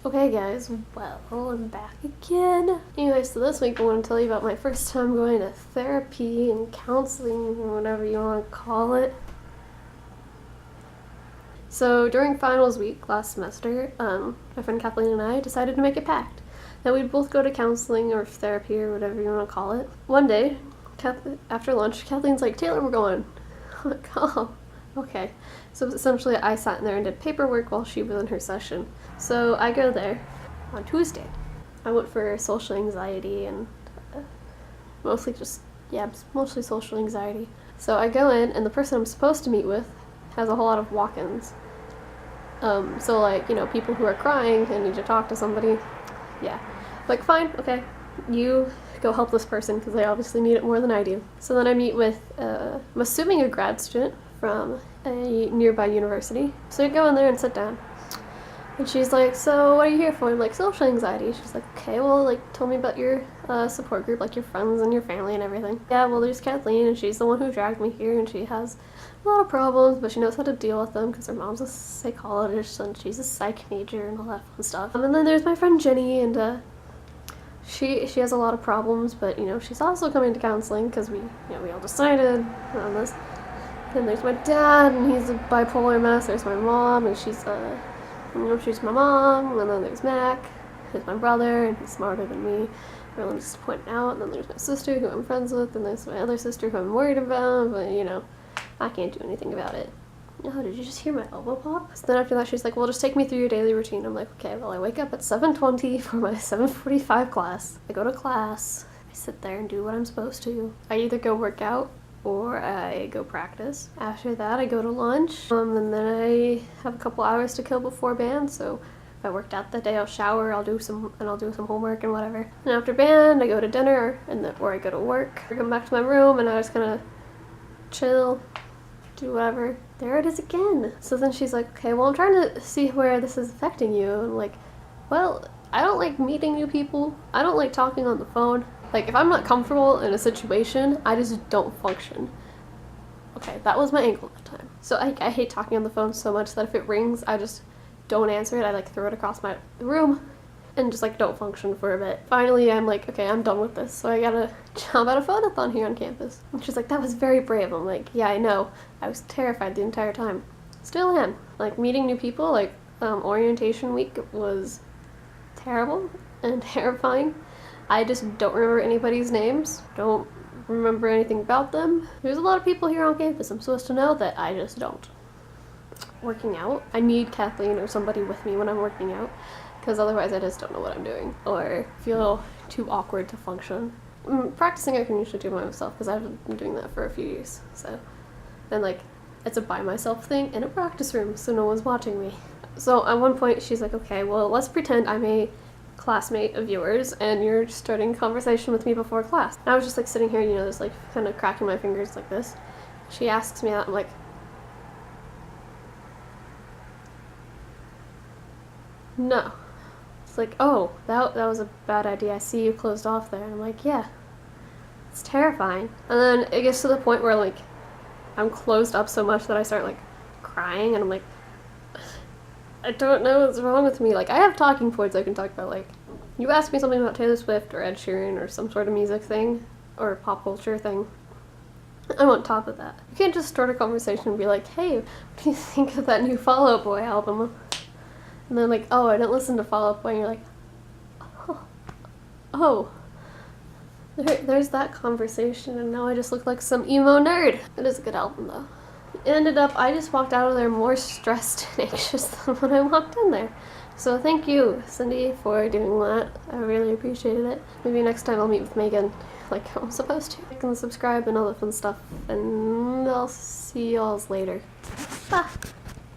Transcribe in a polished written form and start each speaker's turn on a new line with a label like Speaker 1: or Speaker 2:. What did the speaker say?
Speaker 1: Okay guys, well, I'm back again. Anyway, so this week I want to tell you about my first time going to therapy and counseling, or whatever you want to call it. So during finals week last semester, my friend Kathleen and I decided to make a pact that we'd both go to counseling or therapy or whatever you want to call it. One day, after lunch, Kathleen's like, "Taylor, we're going." I'm like, "Oh, okay." So essentially I sat in there and did paperwork while she was in her session. So I go there on Tuesday. I went for social anxiety and mostly social anxiety. So I go in and the person I'm supposed to meet with has a whole lot of walk-ins. So like, people who are crying and need to talk to somebody. Yeah. Like, fine, okay, you go help this person because they obviously need it more than I do. So then I meet with, I'm assuming a grad student from a nearby university. So I go in there and sit down. And she's like, "So what are you here for?" I'm like, "Social anxiety." She's like, "Okay, well, like, tell me about your support group, like your friends and your family and everything." "Yeah, well, there's Kathleen, and she's the one who dragged me here, and she has a lot of problems, but she knows how to deal with them because her mom's a psychologist and she's a psych major and all that fun stuff." And then there's my friend Jenny, and she has a lot of problems, but she's also coming to counseling because we all decided on this. Then there's my dad, and he's a bipolar mess. There's my mom, and she's she's my mom. And then there's Mac, who's my brother, and he's smarter than me. Really just pointing out. And then there's my sister, who I'm friends with, and there's my other sister, who I'm worried about, but I can't do anything about it. Oh, did you just hear my elbow pop? So then after that, she's like, "Well, just take me through your daily routine." I'm like, "Okay, well, I wake up at 7:20 for my 7:45 class. I go to class. I sit there and do what I'm supposed to. I either go work out or I go practice. After that, I go to lunch, and then I have a couple hours to kill before band, so if I worked out that day, I'll shower, I'll do some homework and whatever. And after band, I go to dinner, or I go to work. I come back to my room, and I just kind of chill, do whatever. There it is again. So then she's like, "Okay, well, I'm trying to see where this is affecting you." And I'm like, "Well, I don't like meeting new people. I don't like talking on the phone. Like, if I'm not comfortable in a situation, I just don't function." Okay, that was my angle at the time. So I hate talking on the phone so much that if it rings, I just don't answer it. I like throw it across the room and just like don't function for a bit. Finally, I'm like, "Okay, I'm done with this, so I gotta jump at a phonathon here on campus." And she's like, "That was very brave." I'm like, "Yeah, I know. I was terrified the entire time. Still am." Like, meeting new people, like, orientation week was terrible and terrifying. I just don't remember anybody's names, don't remember anything about them. There's a lot of people here on campus I'm supposed to know that I just don't. Working out, I need Kathleen or somebody with me when I'm working out, because otherwise I just don't know what I'm doing or feel too awkward to function. Practicing I can usually do by myself because I've been doing that for a few years, so. And like, it's a by myself thing in a practice room, so no one's watching me. So at one point she's like, "Okay, well, let's pretend I'm a classmate of yours and you're starting a conversation with me before class." And I was just like sitting here, just like kind of cracking my fingers like this. She asks me that, I'm like, "No." It's like, "Oh, that was a bad idea. I see you closed off there." And I'm like, "Yeah, it's terrifying." And then it gets to the point where like I'm closed up so much that I start like crying, and I'm like, I don't know what's wrong with me. Like, I have talking points I can talk about. Like, you ask me something about Taylor Swift or Ed Sheeran or some sort of music thing or pop culture thing, I'm on top of that. You can't just start a conversation and be like, "Hey, what do you think of that new Fall Out Boy album?" And then like, "Oh, I didn't listen to Fall Out Boy," and you're like, oh. There's that conversation, and now I just look like some emo nerd. It is a good album, though. Ended up, I just walked out of there more stressed and anxious than when I walked in there. So thank you, Cindy, for doing that. I really appreciated it. Maybe next time I'll meet with Megan like I'm supposed to. Like and subscribe and all that fun stuff, and I'll see y'all later. Bye!